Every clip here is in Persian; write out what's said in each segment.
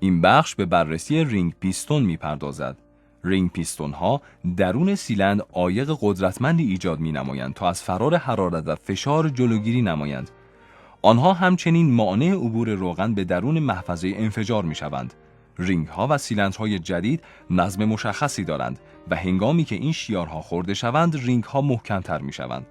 این بخش به بررسی رینگ پیستون می‌پردازد. رینگ پیستون ها درون سیلندر عایق قدرتمندی ایجاد می‌نمایند تا از فرار حرارت و فشار جلوگیری نمایند. آنها همچنین مانع عبور روغن به درون محفظه انفجار می‌شوند. رینگ ها و سیلندرهای جدید نظم مشخصی دارند و هنگامی که این شیارها خورده شوند، رینگ ها محکم‌تر می‌شوند.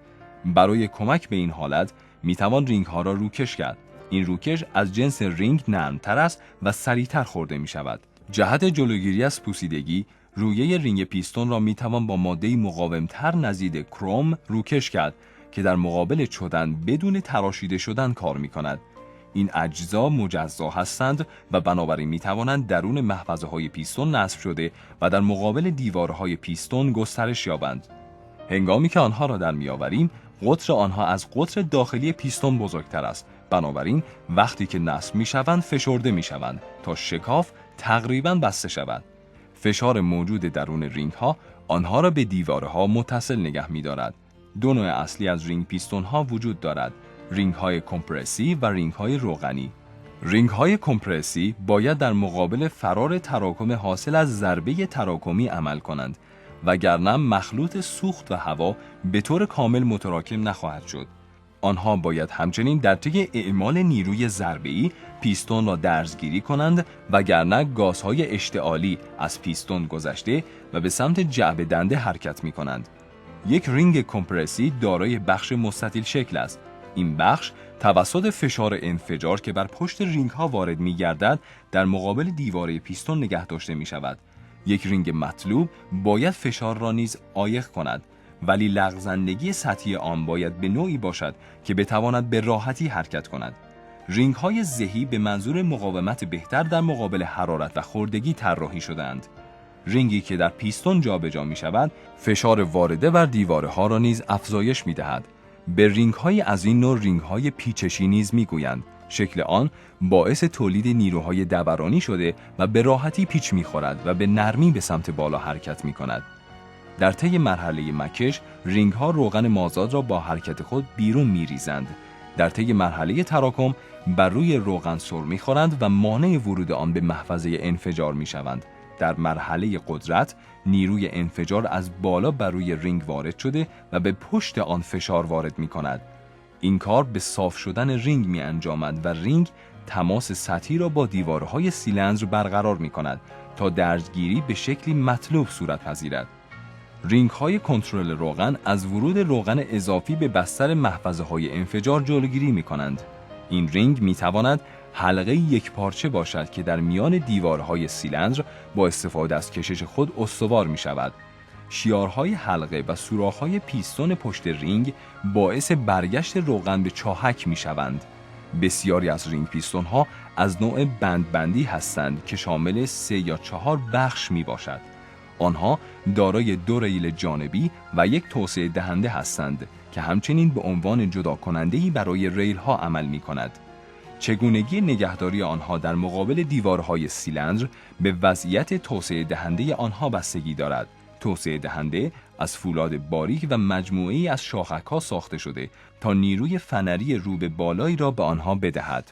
برای کمک به این حالت می‌توان رینگ ها را روکش کرد. این روکش از جنس رینگ نرم‌تر است و سریعتر خورده می‌شود. جهت جلوگیری از پوسیدگی، رویه رینگ پیستون را می‌توان با ماده‌ای مقاوم‌تر نظیر کروم روکش کرد که در مقابل چدن بدون تراشیده شدن کار می‌کند. این اجزا مجزا هستند و بنابراین می‌توانند درون محفظه‌های پیستون نصب شده و در مقابل دیوارهای پیستون گسترش یابند. هنگامی که آنها را در می‌آوریم، قطر آنها از قطر داخلی پیستون بزرگتر است. بنابراین وقتی که نصب می‌شوند فشرده می‌شوند تا شکاف تقریباً بسته شود. فشار موجود درون رینگ ها آنها را به دیوارها متصل نگه می‌دارد. دو نوع اصلی از رینگ پیستون ها وجود دارد: رینگ های کمپرسی و رینگ های روغنی. رینگ های کمپرسی باید در مقابل فرار تراکم حاصل از ضربه تراکمی عمل کنند، وگرنه مخلوط سوخت و هوا به طور کامل متراکم نخواهد شد. آنها باید همچنین در طی اعمال نیروی ضربه‌ای پیستون را درزگیری کنند، وگرنه گازهای اشتعالی از پیستون گذشته و به سمت جعبه دنده حرکت می کنند. یک رینگ کمپرسی دارای بخش مستطیل شکل است. این بخش توسط فشار انفجار که بر پشت رینگ ها وارد می گردد در مقابل دیواره پیستون نگه داشته می شود. یک رینگ مطلوب باید فشار را نیز عایق کند، ولی لغزندگی سطحی آن باید به نوعی باشد که بتواند به راحتی حرکت کند. رینگ های ذهی به منظور مقاومت بهتر در مقابل حرارت و خوردگی طراحی شده‌اند. رینگی که در پیستون جابجا می شود، فشار وارده بر دیواره ها را نیز افزایش می دهد. به رینگ های از این نوع رینگ های پیچشی نیز می گویند. شکل آن باعث تولید نیروهای دورانی شده و به راحتی پیچ می خورد و به نرمی به سمت بالا حرکت می کند. در طی مرحله مکش، رینگ ها روغن مازاد را با حرکت خود بیرون می ریزند. در طی مرحله تراکم بر روی روغن سر می خورند و مانع ورود آن به محفظه انفجار می شوند. در مرحله قدرت، نیروی انفجار از بالا بر روی رینگ وارد شده و به پشت آن فشار وارد می کند. این کار به صاف شدن رینگ می انجامد و رینگ تماس سطحی را با دیوارهای سیلندر برقرار می کند تا درزگیری به شکلی مطلوب صورت پذیرد. رینگ های کنترل روغن از ورود روغن اضافی به بستر محفظه های انفجار جلوگیری می کنند. این رینگ می تواند حلقه یک پارچه باشد که در میان دیوارهای سیلندر با استفاده از کشش خود استوار می شود. شیارهای حلقه و سوراخ‌های پیستون پشت رینگ باعث برگشت روغن به چاهک می شوند. بسیاری از رینگ پیستون ها از نوع بندبندی هستند که شامل 3 یا 4 بخش می باشد. آنها دارای 2 ریل جانبی و یک توسعه دهنده هستند که همچنین به عنوان جدا کننده‌ای برای ریل ها عمل می کند. چگونگی نگهداری آنها در مقابل دیوارهای سیلندر به وضعیت توسعه دهنده آنها بستگی دارد. توسعه دهنده از فولاد باریک و مجموعه‌ای از شاخک‌ها ساخته شده تا نیروی فنری رو به بالایی را به آنها بدهد.